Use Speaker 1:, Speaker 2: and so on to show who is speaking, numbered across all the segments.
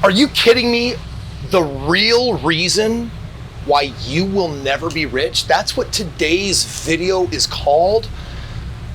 Speaker 1: Are you kidding me? The real reason why you will never be rich, that's what today's video is called.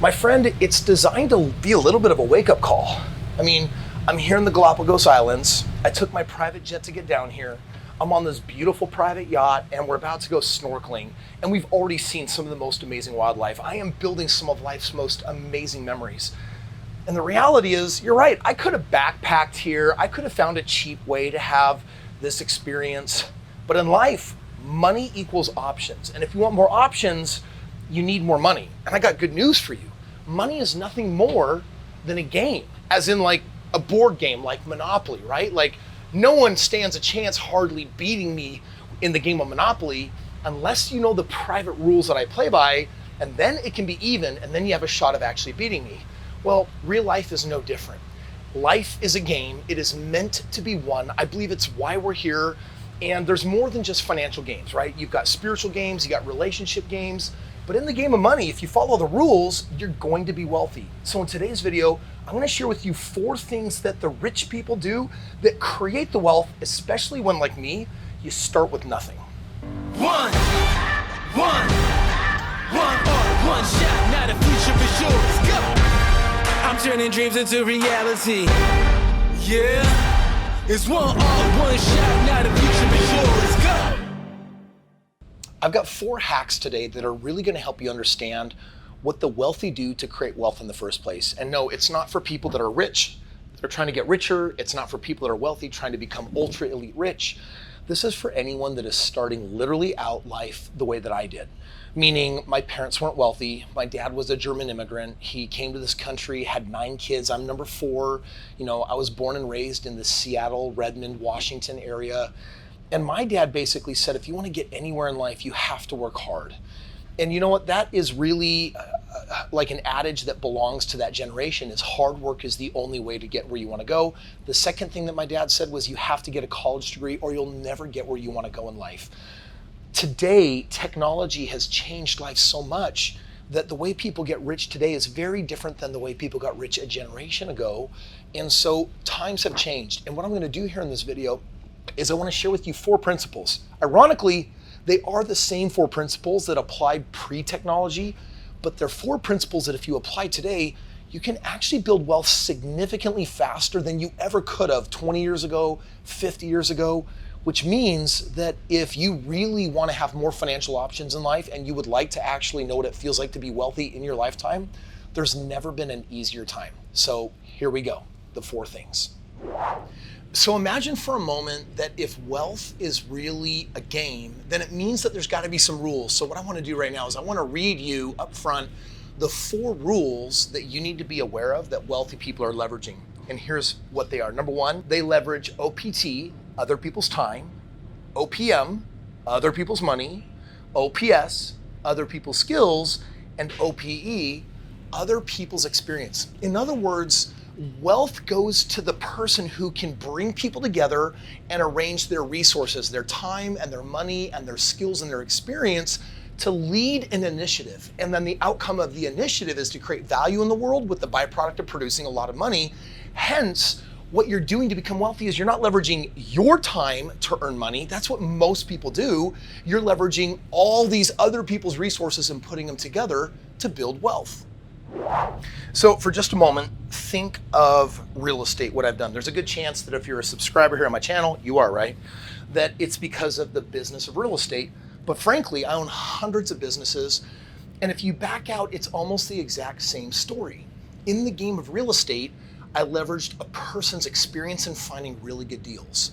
Speaker 1: My friend, it's designed to be a little bit of a wake-up call. I mean, I'm here in the Galapagos Islands. I took my private jet to get down here. I'm on this beautiful private yacht and we're about to go snorkeling, and we've already seen some of the most amazing wildlife. I am building some of life's most amazing memories. And the reality is, you're right, I could have backpacked here. I could have found a cheap way to have this experience. But in life, money equals options. And if you want more options, you need more money. And I got good news for you. Money is nothing more than a game, as in like a board game like Monopoly, right? Like no one stands a chance hardly beating me in the game of Monopoly unless you know the private rules that I play by, and then it can be even, and then you have a shot of actually beating me. Well, real life is no different. Life is a game. It is meant to be won. I believe it's why we're here. And there's more than just financial games, right? You've got spiritual games, you got relationship games, but in the game of money, if you follow the rules, you're going to be wealthy. So in today's video, I'm gonna share with you 4 things that the rich people do that create the wealth, especially when, like me, you start with nothing.
Speaker 2: One shot, now the future is yours. Go! I'm turning dreams into reality. Yeah, it's one shot, now the future is yours. Go!
Speaker 1: I've got 4 hacks today that are really gonna help you understand what the wealthy do to create wealth in the first place. And no, it's not for people that are rich, that are trying to get richer. It's not for people that are wealthy trying to become ultra elite rich. This is for anyone that is starting literally out life the way that I did. Meaning my parents weren't wealthy. My dad was a German immigrant. He came to this country, had 9 kids. I'm number 4. You know, I was born and raised in the Seattle, Redmond, Washington area. And my dad basically said, if you want to get anywhere in life, you have to work hard. And you know what? That is really like an adage that belongs to that generation, is hard work is the only way to get where you want to go. The second thing that my dad said was you have to get a college degree or you'll never get where you want to go in life. Today, technology has changed life so much that the way people get rich today is very different than the way people got rich a generation ago. And so times have changed. And what I'm going to do here in this video is I want to share with you 4 principles. Ironically, they are the same 4 principles that applied pre-technology, but they're 4 principles that if you apply today, you can actually build wealth significantly faster than you ever could have 20 years ago, 50 years ago, which means that if you really want to have more financial options in life and you would like to actually know what it feels like to be wealthy in your lifetime, there's never been an easier time. So here we go, the 4 things. So imagine for a moment that if wealth is really a game, then it means that there's got to be some rules. So what I want to do right now is I want to read you up front the 4 rules that you need to be aware of that wealthy people are leveraging. And here's what they are. Number 1, they leverage OPT, other people's time, OPM, other people's money, OPS, other people's skills, and OPE, other people's experience. In other words, wealth goes to the person who can bring people together and arrange their resources, their time and their money and their skills and their experience to lead an initiative. And then the outcome of the initiative is to create value in the world with the byproduct of producing a lot of money. Hence, what you're doing to become wealthy is you're not leveraging your time to earn money. That's what most people do. You're leveraging all these other people's resources and putting them together to build wealth. So for just a moment, think of real estate, what I've done. There's a good chance that if you're a subscriber here on my channel, you are, right? That it's because of the business of real estate. But frankly, I own hundreds of businesses. And if you back out, it's almost the exact same story. In the game of real estate, I leveraged a person's experience in finding really good deals.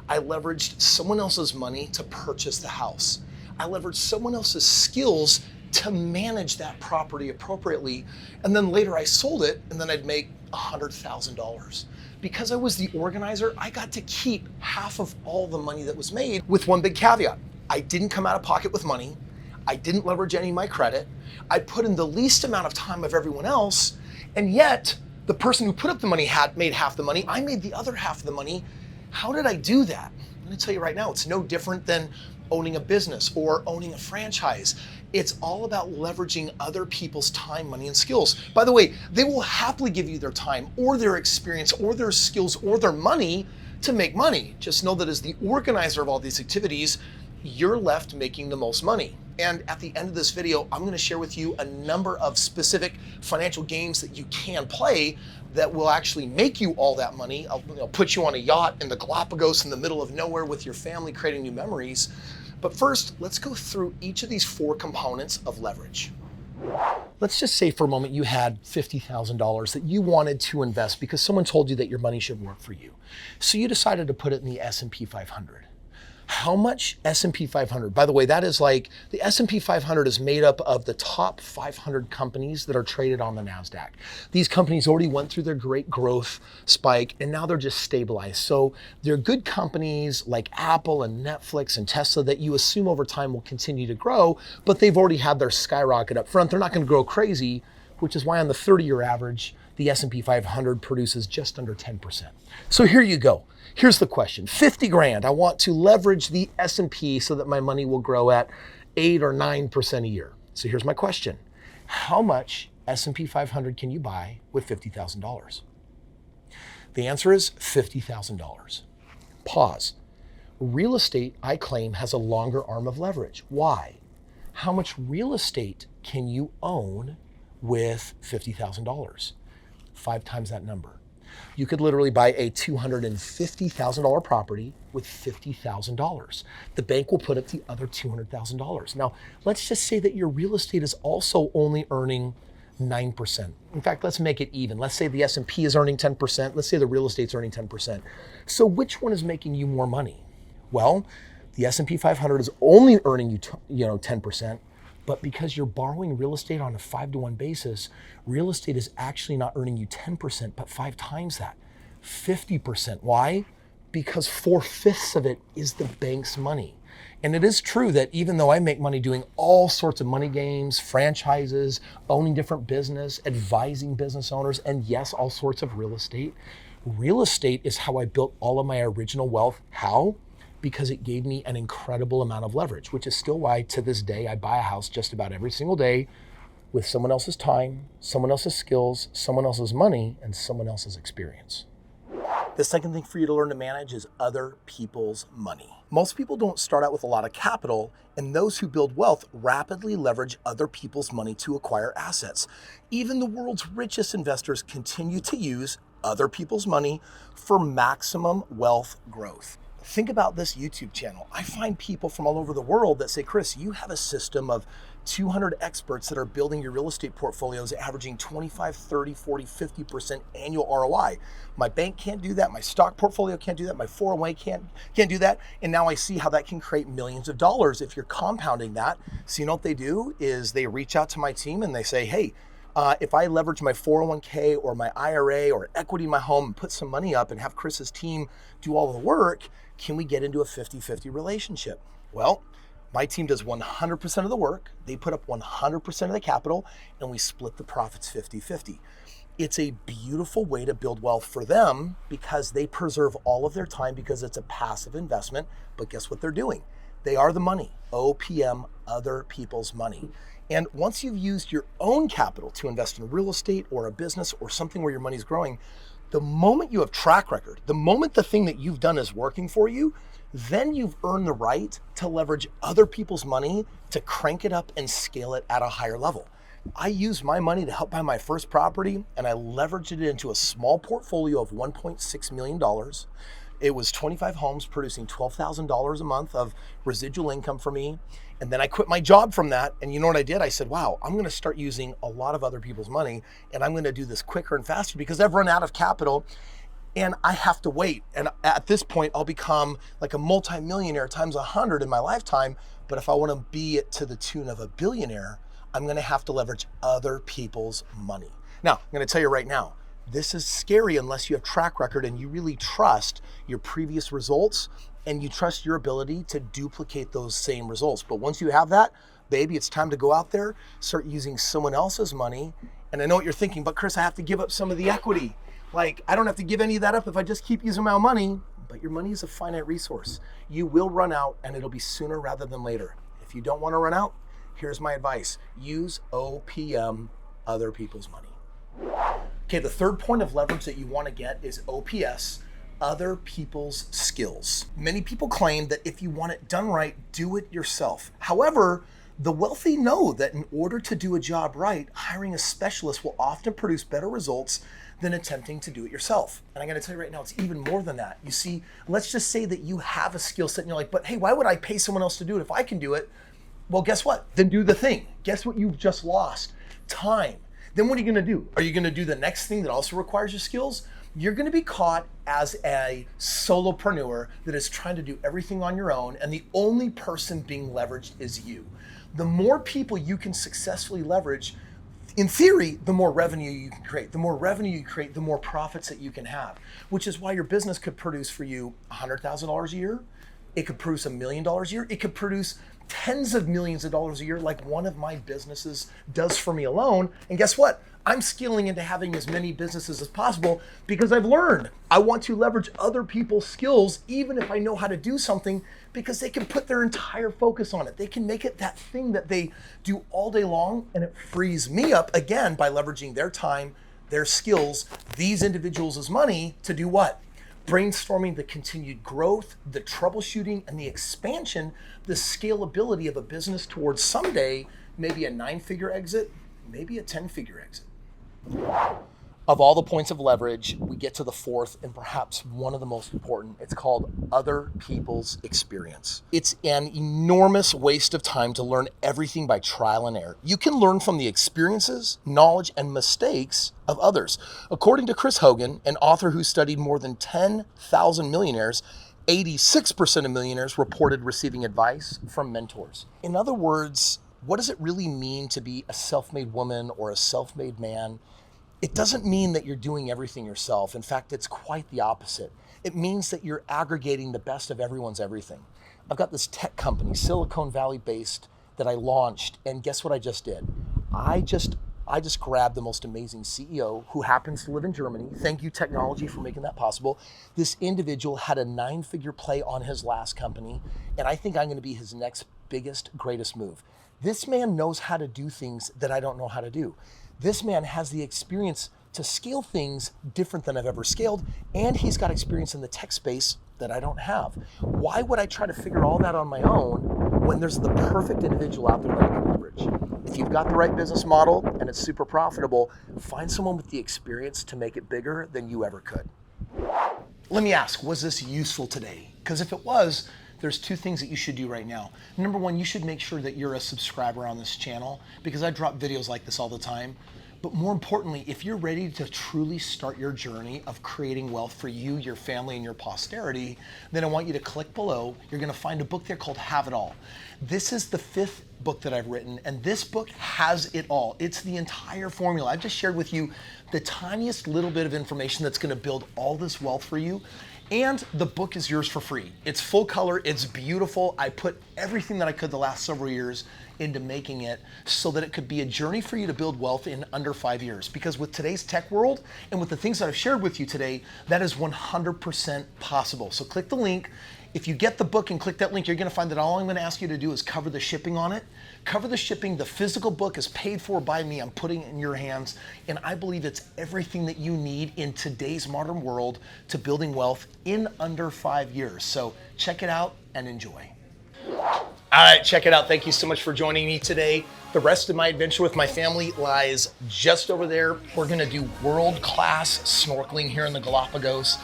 Speaker 1: I leveraged someone else's money to purchase the house. I leveraged someone else's skills to manage that property appropriately. And then later I sold it and then I'd make $100,000. Because I was the organizer, I got to keep half of all the money that was made with one big caveat. I didn't come out of pocket with money. I didn't leverage any of my credit. I put in the least amount of time of everyone else. And yet the person who put up the money had made half the money. I made the other half of the money. How did I do that? I'm gonna tell you right now, it's no different than owning a business or owning a franchise. It's all about leveraging other people's time, money, and skills. By the way, they will happily give you their time or their experience or their skills or their money to make money. Just know that as the organizer of all these activities, you're left making the most money. And at the end of this video, I'm going to share with you a number of specific financial games that you can play that will actually make you all that money. I'll put you on a yacht in the Galapagos in the middle of nowhere with your family, creating new memories. But first, let's go through each of these 4 components of leverage. Let's just say for a moment you had $50,000 that you wanted to invest because someone told you that your money should work for you. So you decided to put it in the S&P 500. How much S&P 500? By the way, that is like the S&P 500 is made up of the top 500 companies that are traded on the NASDAQ. These companies already went through their great growth spike and now they're just stabilized. So they're good companies like Apple and Netflix and Tesla that you assume over time will continue to grow, but they've already had their skyrocket up front. They're not going to grow crazy, which is why on the 30-year average, the S&P 500 produces just under 10%. So here you go. Here's the question. 50 grand. I want to leverage the S&P so that my money will grow at 8 or 9% a year. So here's my question. How much S&P 500 can you buy with $50,000? The answer is $50,000. Pause. Real estate, I claim, has a longer arm of leverage. Why? How much real estate can you own with $50,000? 5 times that number. You could literally buy a $250,000 property with $50,000. The bank will put up the other $200,000. Now, let's just say that your real estate is also only earning 9%. In fact, let's make it even. Let's say the S&P is earning 10%. Let's say the real estate's earning 10%. So which one is making you more money? Well, the S&P 500 is only earning you 10%. But because you're borrowing real estate on a 5-to-1 basis, real estate is actually not earning you 10%, but 5 times that, 50%. Why? Because 4/5 of it is the bank's money. And it is true that even though I make money doing all sorts of money games, franchises, owning different business, advising business owners, and yes, all sorts of real estate is how I built all of my original wealth. How? Because it gave me an incredible amount of leverage, which is still why to this day I buy a house just about every single day with someone else's time, someone else's skills, someone else's money, and someone else's experience. The second thing for you to learn to manage is other people's money. Most people don't start out with a lot of capital, and those who build wealth rapidly leverage other people's money to acquire assets. Even the world's richest investors continue to use other people's money for maximum wealth growth. Think about this YouTube channel. I find people from all over the world that say, Kris, you have a system of 200 experts that are building your real estate portfolios averaging 25, 30, 40, 50% annual ROI. My bank can't do that. My stock portfolio can't do that. My 401 can't do that. And now I see how that can create millions of dollars if you're compounding that. So you know what they do is they reach out to my team and they say, hey, if I leverage my 401k or my IRA or equity in my home and put some money up and have Kris's team do all the work, can we get into a 50-50 relationship? Well, my team does 100% of the work. They put up 100% of the capital and we split the profits 50-50. It's a beautiful way to build wealth for them because they preserve all of their time because it's a passive investment. But guess what they're doing? They are the money. OPM, other people's money. And once you've used your own capital to invest in real estate or a business or something where your money's growing, the moment you have track record, the moment the thing that you've done is working for you, then you've earned the right to leverage other people's money to crank it up and scale it at a higher level. I used my money to help buy my first property and I leveraged it into a small portfolio of $1.6 million. It was 25 homes producing $12,000 a month of residual income for me. And then I quit my job from that. And you know what I did? I said, wow, I'm going to start using a lot of other people's money and I'm going to do this quicker and faster because I've run out of capital and I have to wait. And at this point, I'll become like a multimillionaire times 100 in my lifetime. But if I want to be to the tune of a billionaire, I'm going to have to leverage other people's money. Now, I'm going to tell you right now, this is scary unless you have track record and you really trust your previous results and you trust your ability to duplicate those same results. But once you have that, baby, it's time to go out there, start using someone else's money. And I know what you're thinking, but Kris, I have to give up some of the equity. Like, I don't have to give any of that up if I just keep using my own money. But your money is a finite resource. You will run out and it'll be sooner rather than later. If you don't want to run out, here's my advice. Use OPM, other people's money. Okay, the third point of leverage that you want to get is OPS, other people's skills. Many people claim that if you want it done right, do it yourself. However, the wealthy know that in order to do a job right, hiring a specialist will often produce better results than attempting to do it yourself. And I'm gonna tell you right now, it's even more than that. You see, let's just say that you have a skill set and you're like, but hey, why would I pay someone else to do it if I can do it? Well, guess what? Then do the thing. Guess what you've just lost? Time. Then what are you gonna do? Are you gonna do the next thing that also requires your skills? You're gonna be caught as a solopreneur that is trying to do everything on your own, and the only person being leveraged is you. The more people you can successfully leverage, in theory, the more revenue you can create. The more revenue you create, the more profits that you can have, which is why your business could produce for you $100,000 a year. It could produce $1 million a year. It could produce tens of millions of dollars a year like one of my businesses does for me alone. And guess what? I'm scaling into having as many businesses as possible because I've learned I want to leverage other people's skills even if I know how to do something, because they can put their entire focus on it. They can make it that thing that they do all day long, and it frees me up again by leveraging their time, their skills, these individuals' money to do what? Brainstorming the continued growth, the troubleshooting, and the expansion, the scalability of a business towards someday maybe a 9-figure exit, maybe a 10-figure exit. Of all the points of leverage, we get to the fourth and perhaps one of the most important. It's called other people's experience. It's an enormous waste of time to learn everything by trial and error. You can learn from the experiences, knowledge, and mistakes of others. According to Chris Hogan, an author who studied more than 10,000 millionaires, 86% of millionaires reported receiving advice from mentors. In other words, what does it really mean to be a self-made woman or a self-made man? It doesn't mean that you're doing everything yourself. In fact, it's quite the opposite. It means that you're aggregating the best of everyone's everything. I've got this tech company, Silicon Valley based, that I launched, and guess what I just did? I just grabbed the most amazing CEO who happens to live in Germany. Thank you, technology, for making that possible. This individual had a 9-figure play on his last company, and I think I'm gonna be his next biggest, greatest move. This man knows how to do things that I don't know how to do. This man has the experience to scale things different than I've ever scaled, and he's got experience in the tech space that I don't have. Why would I try to figure all that on my own when there's the perfect individual out there that I can leverage? If you've got the right business model and it's super profitable, find someone with the experience to make it bigger than you ever could. Let me ask, was this useful today? Because if it was, there's 2 things that you should do right now. Number 1, you should make sure that you're a subscriber on this channel, because I drop videos like this all the time. But more importantly, if you're ready to truly start your journey of creating wealth for you, your family, and your posterity, then I want you to click below. You're gonna find a book there called Have It All. This is the 5th book that I've written, and this book has it all. It's the entire formula. I've just shared with you the tiniest little bit of information that's gonna build all this wealth for you. And the book is yours for free. It's full color, it's beautiful. I put everything that I could the last several years into making it so that it could be a journey for you to build wealth in under 5 years. Because with today's tech world and with the things that I've shared with you today, that is 100% possible. So click the link. If you get the book and click that link, you're gonna find that all I'm gonna ask you to do is cover the shipping on it. Cover the shipping. The physical book is paid for by me. I'm putting it in your hands. And I believe it's everything that you need in today's modern world to building wealth in under 5 years. So check it out and enjoy. All right, check it out. Thank you so much for joining me today. The rest of my adventure with my family lies just over there. We're gonna do world-class snorkeling here in the Galapagos.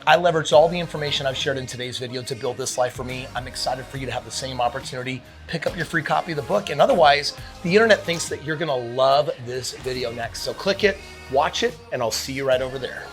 Speaker 1: I leveraged all the information I've shared in today's video to build this life for me. I'm excited for you to have the same opportunity. Pick up your free copy of the book, and otherwise, the internet thinks that you're gonna love this video next. So click it, watch it, and I'll see you right over there.